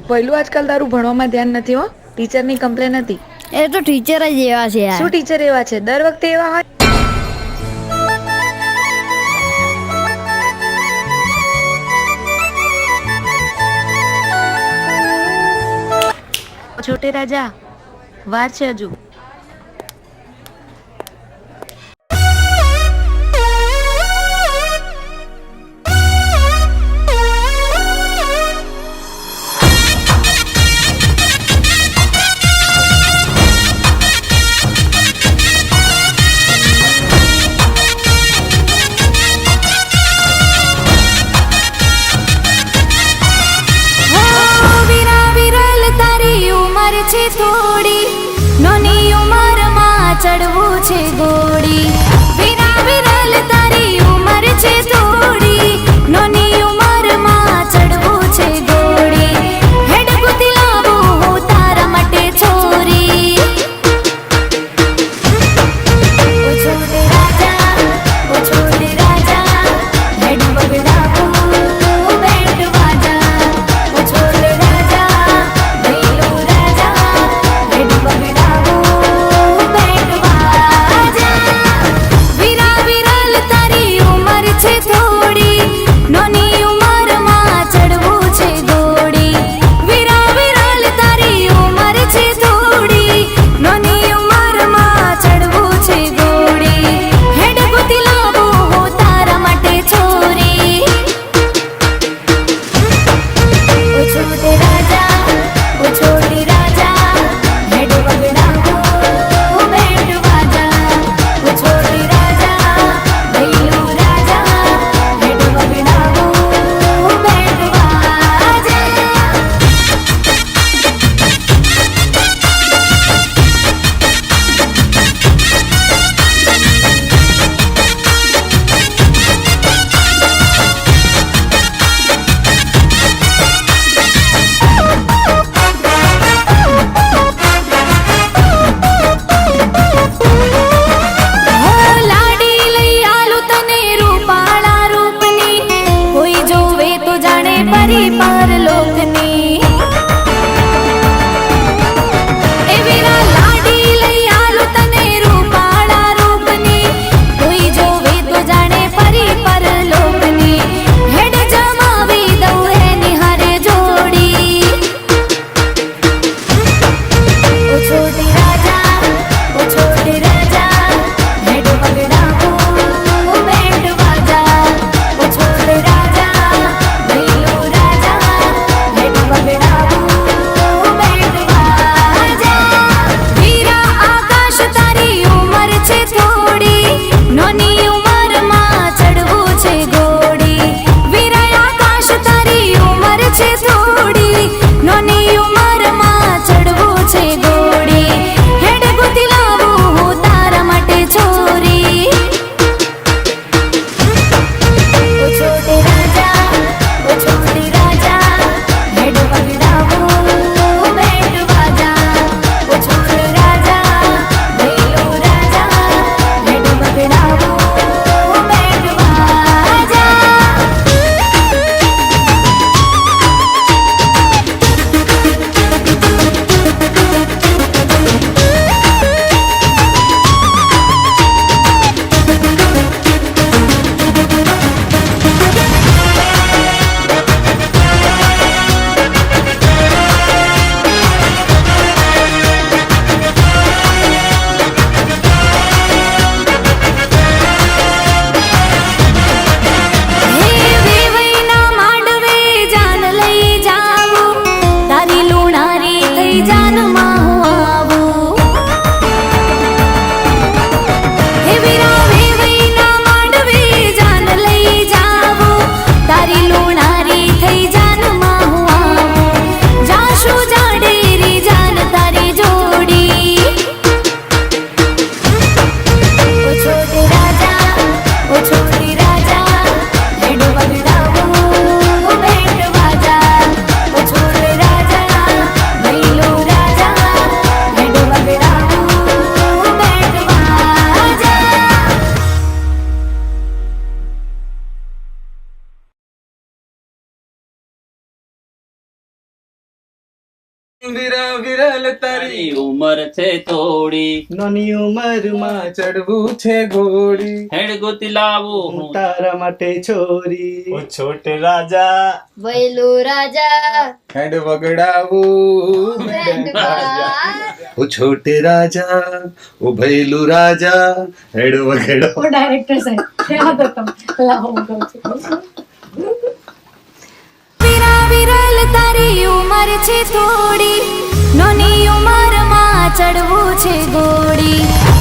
પહેલું આજકાલ તારું ભણવામાં ધ્યાન નથી હો. ટીચરની કમ્પ્લેન હતી. એ તો ટીચર જ એવા છે યાર. શું ટીચર એવા છે? દર વખતે એવા હોય. છોટે રાજા, વાર છે હજુ. થોડી નાની ઉંમરમાં ચડવું છે ઘોડી. વિરા વિરલ તારી ઉંમર છે થોડી નાની ઉંમરમાં ચડવું છે ઘોડી. હેડ ગુતી લાવું હું તારા માટે છોરી. ઓ છોટે રાજા, ઓ છોટે રાજા, હેડ બગડાવું બેટ વાજા. ઓ છોટે રાજા, ભૈલો રાજા, હેડ બગડાવું બેટ વાજા. વીરા વિરલ તારી તારી ઉંમર છે થોડી, નાની ઉંમરમાં ચડવું છે ઘોડી હેડ ગોતી લાવું હું હું તારા માટે છોરી ઓ છોટે રાજા વૈલું રાજા હેડ વગડાવું બેન્ડ બાજા ઓ છોટે રાજા ઓ ભૈલું રાજા હેડ વગડા वो डायरेक्टर साहेब क्या होता तुम लाओ उनको વીરા વિરલ તારી ઉંમર છે થોડી નાની ઉંમરમાં ચડવું છે ઘોડી